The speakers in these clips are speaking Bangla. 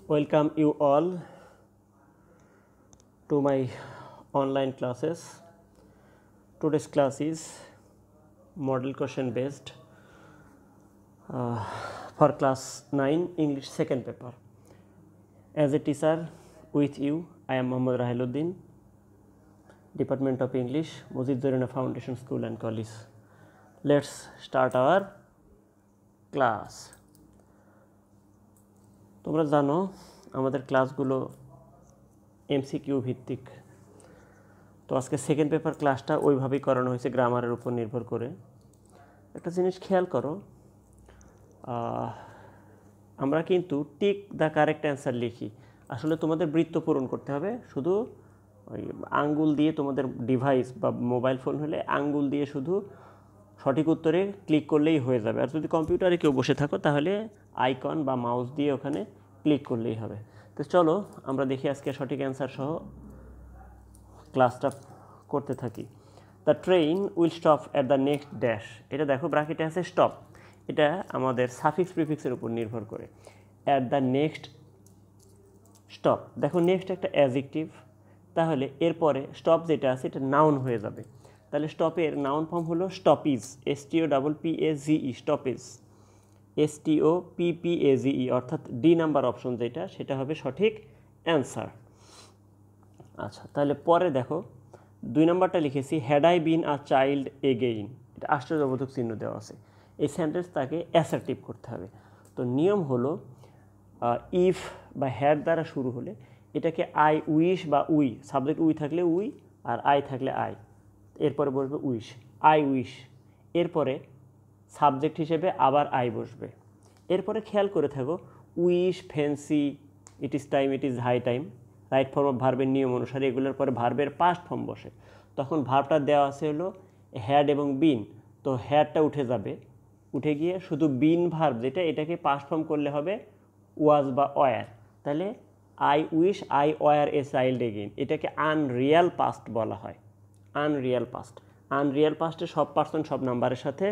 Welcome you all to my online classes. Today's class is model question based for class 9 English second paper. As a teacher with you, I am Mohammad Rahiluddin, Department of English, Mujib Zorina Foundation School and College. Let's start our class. তোমরা জানো আমাদের ক্লাসগুলো এমসিকিউ ভিত্তিক, তো আজকে সেকেন্ড পেপার ক্লাসটা ওইভাবেই করানো হয়েছে গ্রামারের উপর নির্ভর করে। একটা জিনিস খেয়াল করো, আমরা কিন্তু টিক দ্য কারেক্ট অ্যান্সার লিখি, আসলে তোমাদের বৃত্ত পূরণ করতে হবে। শুধু ওই আঙ্গুল দিয়ে, তোমাদের ডিভাইস বা মোবাইল ফোন হলে আঙ্গুল দিয়ে শুধু সঠিক উত্তরে ক্লিক করলেই হয়ে যাবে। আর যদি কম্পিউটারে কেউ বসে থাকো তাহলে আইকন বা মাউস দিয়ে ওখানে ক্লিক করলেই হবে। তো চলো আমরা দেখি আজকে সঠিক অ্যান্সার সহ ক্লাসটা করতে থাকি। The train will stop at the next dash. এটা দেখো ব্র্যাকেটে আছে স্টপ, এটা আমাদের সাফিক্স প্রিফিক্সের উপর নির্ভর করে। অ্যাট দ্য নেক্সট স্টপ, দেখো নেক্সট একটা অ্যাডজেক্টিভ, তাহলে এরপরে স্টপ যেটা আছে এটা নাউন হয়ে যাবে। তাহলে স্টপের নাউন ফর্ম হলো স্টপিজ, STOPPAGE, স্টপেজ, STOPPAGE, অর্থাৎ ডি নাম্বার অপশন যেটা, সেটা হবে সঠিক অ্যান্সার। আচ্ছা, তাহলে পরে দেখো 2 নম্বরটা লিখেছি, had I been a child again, এটা আশ্চর্যবোধক চিহ্ন দেওয়া আছে। এই সেন্টেন্স তাকে অ্যাসার্টিভ করতে হবে। তো নিয়ম হলো ইফ বা হ্যাড দ্বারা শুরু হলে এটাকে আই উইশ বা উই, সাবজেক্ট উই থাকলে উই আর আই থাকলে আই, এরপরে বসবে উইশ, আই উইশ, এরপরে সাবজেক্ট হিসেবে আবার আই বসবে। এরপরে খেয়াল করে থাকো, wish, fancy, it is time, it is high time, right form of ভার্বের নিয়ম অনুসারে এগুলোর পরে ভার্বের পাস্ট ফর্ম বসে। তখন ভার্বটা দেওয়া আছে হলো হ্যাড এবং বিন, তো হ্যাডটা উঠে যাবে, উঠে গিয়ে শুধু বিন ভার্ব যেটা, এটাকে পাস্ট ফর্ম করলে হবে ওয়াজ বা ওয়ার। তাহলে I wish I were a child again, এটাকে আনরিয়াল পাস্ট বলা হয়। আনরিয়াল পাস্ট, আনরিয়াল পাস্টে সব পার্সন সব নাম্বারের সাথে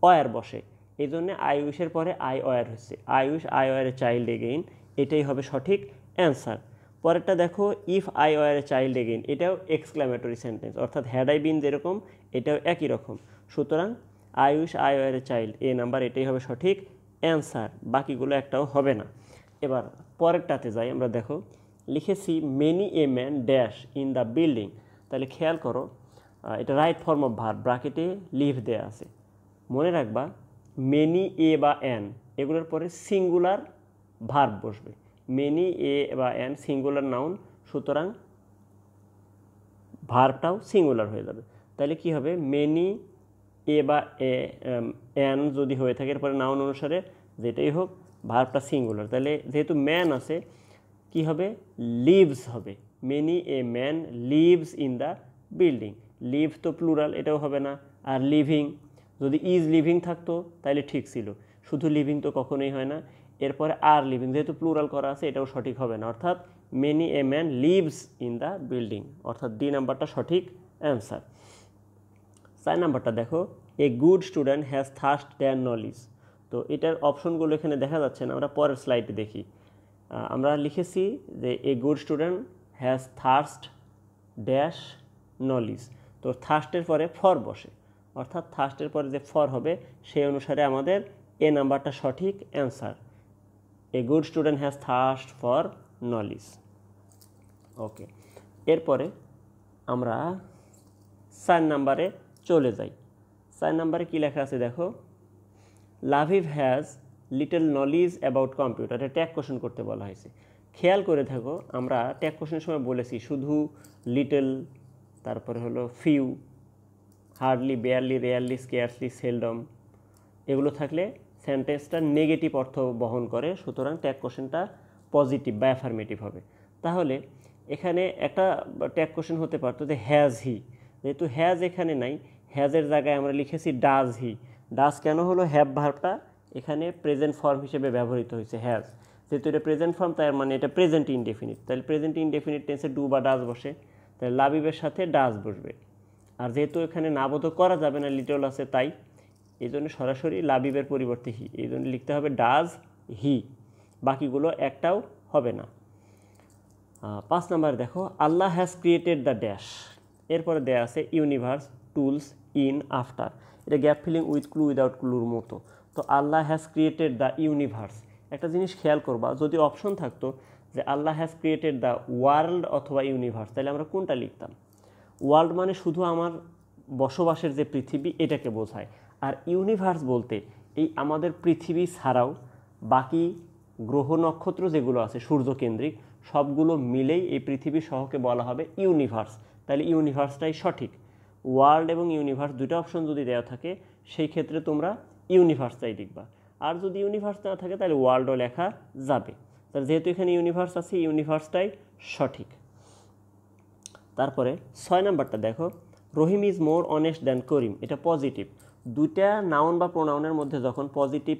ওয়ার বসে, এই জন্য আই উইশের পরে আই ওয়ার হচ্ছে, I wish I were a child again, এটাই হবে সঠিক অ্যান্সার। পরেরটা দেখো, if I were a child again, এটাও এক্সক্লামেটরি সেন্টেন্স, অর্থাৎ হ্যাড আই বিন যেরকম এটাও একই রকম। সুতরাং I wish I were a child, A number এটাই হবে সঠিক অ্যান্সার, বাকিগুলো একটাও হবে না। এবার পরেরটাতে যাই আমরা, দেখো লিখেছি many a man dash in the building. তাহলে খেয়াল করো, এটা রাইট ফর্ম অফ ভার্ব, ব্র্যাকেটে লিভ দেয়া আছে। মনে রাখবা মেনি এ বা অ্যান এগুলোর পরে সিঙ্গুলার ভার্ব বসবে। মেনি এ বা অ্যান সিঙ্গুলার নাউন, সুতরাং ভার্বটাও সিঙ্গুলার হয়ে যাবে। তাহলে কি হবে, মেনি এ বা অ্যান যদি হয়ে থাকে এরপরে নাউন অনুসারে যেটাই হোক ভার্বটা সিঙ্গুলার, তাহলে যেহেতু ম্যান আছে কি হবে, লিভস হবে। Many a man lives in the building, live তো প্লুরাল, এটাও হবে না। আর লিভিং, যদি ইজ লিভিং থাকতো তাহলে ঠিক ছিল, শুধু লিভিং তো কখনোই হয় না। এরপরে আর লিভিং, যেহেতু প্লুরাল করা আছে এটাও সঠিক হবে না, অর্থাৎ many a man lives in the building, অর্থাৎ ডি নাম্বারটা সঠিক অ্যান্সার। 4 নাম্বারটা দেখো, এ good student has thirst their knowledge. তো এটার অপশনগুলো এখানে দেখা যাচ্ছে না, আমরা পরের স্লাইডে দেখি। আমরা লিখেছি যে এ good student has thirst dash knowledge, তো থার্স্টের পরে ফর বসে, অর্থাৎ থার্স্টের পরে যে ফর হবে সেই অনুসারে আমাদের এ নাম্বারটা সঠিক answer. A good student has thirst for knowledge. Okay, এরপরে আমরা 4 নাম্বারে চলে যাই। 4 নাম্বারে কী লেখা আছে দেখো, লাভিভ has little knowledge about computer, এটা ট্যাগ কোশ্চেন করতে বলা হয়েছে। খেয়াল করে থাকো, আমরা ট্যাগ কোশ্চেনের সময় বলেছি শুধু লিটল, তারপরে হলো few, hardly, barely, rarely, scarcely, seldom, এগুলো থাকলে সেন্টেন্সটা নেগেটিভ অর্থ বহন করে, সুতরাং ট্যাগ কোশ্চেনটা পজিটিভ বা অ্যাফার্মেটিভ হবে। তাহলে এখানে একটা ট্যাগ কোশ্চেন হতে পারতো যে হ্যাজ হি, যেহেতু হ্যাজ এখানে নাই, হ্যাজের জায়গায় আমরা লিখেছি ডাজ হি। ডাজ কেন হলো, হ্যাভ ভার্বটা এখানে প্রেজেন্ট ফর্ম হিসেবে ব্যবহৃত হয়েছে হ্যাজ, যেহেতু এটা প্রেজেন্ট ফর্ম তার মানে এটা প্রেজেন্ট ইনডেফিনিট, তাহলে প্রেজেন্ট ইনডেফিনিট টেন্সে ডু বা ডাজ বসে, তাহলে লাভিভের সাথে ডাজ বসবে। আর যেহেতু এখানে নাবোধক করা যাবে না, লিটল আছে, তাই এই জন্য সরাসরি লাভিভের পরিবর্তে হি, এই জন্য লিখতে হবে ডাজ হি, বাকিগুলো একটাও হবে না। 5 নাম্বার দেখো, Allah has created the dash, এরপরে দেয়া আছে ইউনিভার্স, টুলস, ইন, আফটার। এটা gap filling with clue without ক্লুর মতো। তো Allah has created the universe, একটা জিনিস খেয়াল করবা, যদি অপশন থাকতো যে Allah has created the world অথবা ইউনিভার্স, তাহলে আমরা কোনটা লিখতাম? ওয়ার্ল্ড মানে শুধু আমার বসবাসের যে পৃথিবী এটাকে বোঝায়, আর ইউনিভার্স বলতে এই আমাদের পৃথিবী ছাড়াও বাকি গ্রহ নক্ষত্র যেগুলো আছে সূর্যকেন্দ্রিক সবগুলো মিলেই এই পৃথিবী সহকে বলা হবে ইউনিভার্স। তাহলে ইউনিভার্সটাই সঠিক। ওয়ার্ল্ড এবং ইউনিভার্স দুটো অপশন যদি দেওয়া থাকে সেই ক্ষেত্রে তোমরা ইউনিভার্সটাই লিখবা, আর যদি ইউনিভার্স না থাকে তাহলে ওয়ার্ল্ডও লেখা যাবে। তাহলে যেহেতু এখানে ইউনিভার্স আছে, ইউনিভার্সটাই সঠিক। তারপরে 6 নাম্বারটা দেখো, রহিম ইজ মোর অনেস্ট দ্যান করিম, এটা পজিটিভ। দুইটা নাউন বা প্রোনাউনের মধ্যে যখন পজিটিভ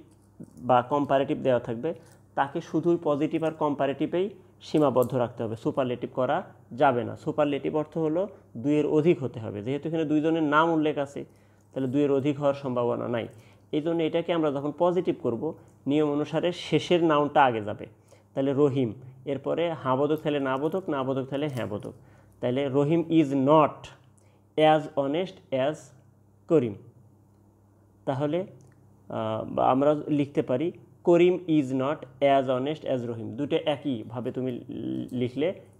বা কম্পারেটিভ দেওয়া থাকবে তাকে শুধুই পজিটিভ আর কম্পারেটিভেই সীমাবদ্ধ রাখতে হবে, সুপারলেটিভ করা যাবে না। সুপারলেটিভ অর্থ হলো দুইয়ের অধিক হতে হবে, যেহেতু এখানে দুইজনের নাম উল্লেখ আছে তাহলে দুইয়ের অধিক হওয়ার সম্ভাবনা নাই। এই জন্য এটাকে আমরা যখন পজিটিভ করব নিয়ম অনুসারে শেষের নাউনটা আগে যাবে। তাহলে রহিম, এরপরে হাঁ বোধক থাকলে না বোধক, না বোধক থাকলে হ্যাঁ বোধক। তাহলে Rahim is not as honest as Karim. তাহলে আমরা লিখতে পারি Karim is not as honest as Rahim, দুটো একইভাবে তুমি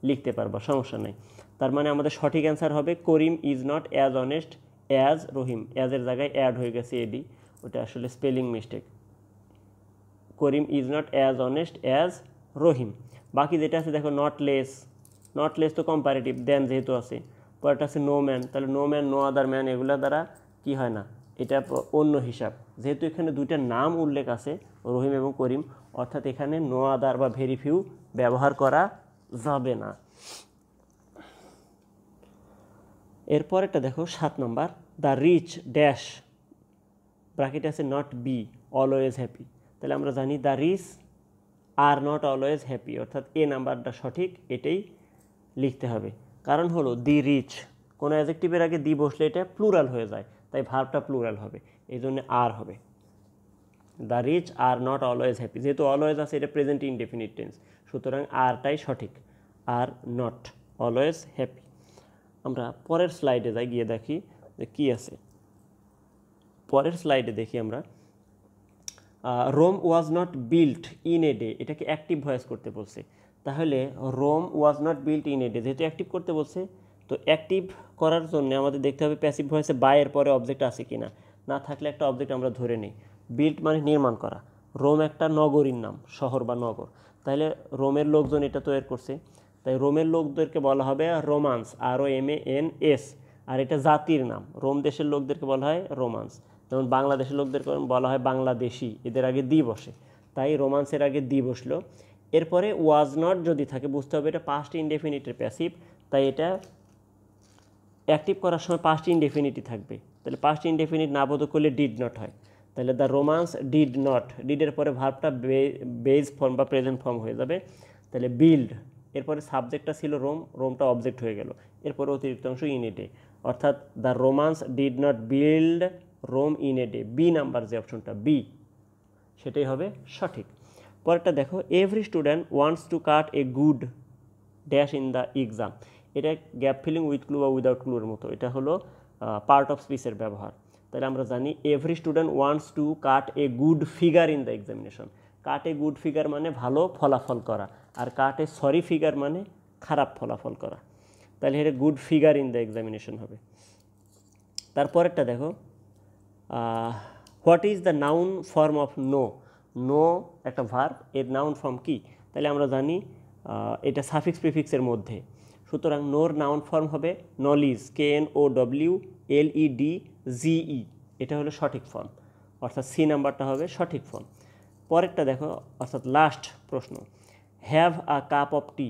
লিখতে পারবা, সমস্যা নেই। তার মানে আমাদের সঠিক অ্যান্সার হবে Karim is not as honest as Rahim. অ্যাজের জায়গায় অ্যাড হয়ে গেছে এডি, ওটা আসলে spelling mistake. Karim is not as honest as Rahim. বাকি যেটা আছে দেখো, নট লেস, নট লেস তো কম্পারেটিভ, দেন যেহেতু আছে। পরেরটা আছে নো ম্যান, তাহলে no man, no other man এগুলো দ্বারা কি হয় না, এটা অন্য হিসাব। যেহেতু এখানে দুইটা নাম উল্লেখ আছে রহিম এবং করিম, অর্থাৎ এখানে নো আদার বা ভেরি ফিউ ব্যবহার করা যাবে না। এরপরেরটা দেখো 7 নম্বর, দ্য রিচ ড্যাশ, ব্র্যাকেট আছে নট বি অলওয়েজ হ্যাপি। তাহলে আমরা জানি the rich are not always happy, অর্থাৎ এ নাম্বারটা সঠিক, এটাই লিখতে হবে। কারণ হলো দি রিচ, কোনো অ্যাডজেক্টিভের আগে দি বসলে এটা প্লুরাল হয়ে যায়, তাই ভার্বটা প্লুরাল হবে, এই জন্য আর হবে। The rich are not always happy, যেহেতু অলওয়েজ আছে এটা প্রেজেন্ট ইনডেফিনিট টেন্স, সুতরাং আরটাই সঠিক, আর নট অলওয়েজ হ্যাপি। আমরা পরের স্লাইডে যাই, গিয়ে দেখি যে কী আছে। পরের স্লাইডে দেখি আমরা Rome was not built in a day, এটাকে অ্যাক্টিভ ভয়েস করতে বলছে। তাহলে Rome was not built in a day, যেহেতু অ্যাক্টিভ করতে বলছে তো অ্যাক্টিভ করার জন্য আমাদের দেখতে হবে প্যাসিভ ভয়েসে বায়ের পরে অবজেক্ট আছে কিনা, না থাকলে একটা অবজেক্ট আমরা ধরে নিই। বিল্ট মানে নির্মাণ করা, রোম একটা নগরীর নাম, শহর বা নগর, তাহলে রোমের লোকজন এটা তৈরি করছে, তাই রোমের লোকদেরকে বলা হবে রোমান্স, ROMANS, আর এটা জাতির নাম, রোম দেশের লোকদেরকে বলা হয় রোমান্স। যেমন বাংলাদেশের লোকদেরকে বলা হয় বাংলাদেশি, এদের আগে দি বসে, তাই রোমান্সের আগে দি বসলো। এরপরে ওয়াজ নট যদি থাকে বুঝতে হবে এটা পাস্ট ইনডেফিনিটের প্যাসিভ, তাই এটা অ্যাক্টিভ করার সময় পাস্ট ইনডেফিনিটই থাকবে। তাহলে পাস্ট ইনডেফিনিট না বোধ করলে ডিড নট হয়, তাহলে দ্য রোমান্স ডিড নট, ডিডের পরে ভার্বটা বেজ ফর্ম বা প্রেজেন্ট ফর্ম হয়ে যাবে, তাহলে বিল্ড, এরপরে সাবজেক্টটা ছিল রোম, রোমটা অবজেক্ট হয়ে গেল, এরপরে অতিরিক্ত অংশ ইন এ ডে, অর্থাৎ the Romans did not build Rome in a day. B number যে অপশনটা বি, সেটাই হবে সঠিক। পরেরটা দেখো, every student wants to cut a good dash in the exam, এটা গ্যাপ ফিলিং উইথ ক্লু বা উইদাউট ক্লুর মতো, এটা হলো পার্ট অফ স্পিচের ব্যবহার। তাহলে আমরা জানি every student wants to cut a good figure in the examination. Cut a good figure মানে ভালো ফলাফল করা, আর কাট এ সরি ফিগার মানে খারাপ ফলাফল করা, তাহলে এটা good figure in the examination হবে। তারপরেরটা দেখো, what is the noun form of know, know একটা ভার্ব, এর নাউন ফর্ম কি, তাহলে আমরা জানি এটা সাফিক্স প্রিফিক্সের মধ্যে, সুতরাং নোর নাউন ফর্ম হবে নলিজ, KNOWLEDGE, এটা হলো সঠিক ফর্ম, অর্থাৎ সি নাম্বারটা হবে সঠিক ফর্ম। পরেরটা দেখো, অর্থাৎ লাস্ট প্রশ্ন, হ্যাভ আ কাপ অফ টি,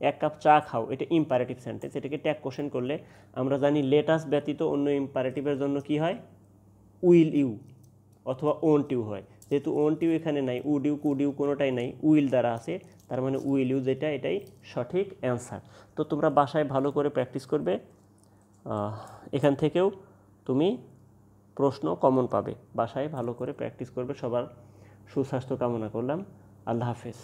এক কাপ চা খাও, এটা ইম্পারেটিভ সেন্টেন্স, এটাকে ট্যাগ কোশ্চেন করলে আমরা জানি লেটাস ব্যতীত অন্য ইম্পারেটিভের জন্য কি হয়, উইল ইউ অথবা ওন্ট ইউ হয়, যেহেতু ওন্ট ইউ এখানে নাই, উড ইউ কুড ইউ কোনোটাই নাই, উইল দ্বারা আছে, তার মানে উইল ইউ যেটা এটাই সঠিক অ্যান্সার। তো তোমরা বাসায় ভালো করে প্র্যাকটিস করবে, এখান থেকেও তুমি প্রশ্ন কমন পাবে, বাসায় ভালো করে প্র্যাকটিস করবে। সবার সুস্বাস্থ্য কামনা করলাম, আল্লাহ হাফেজ।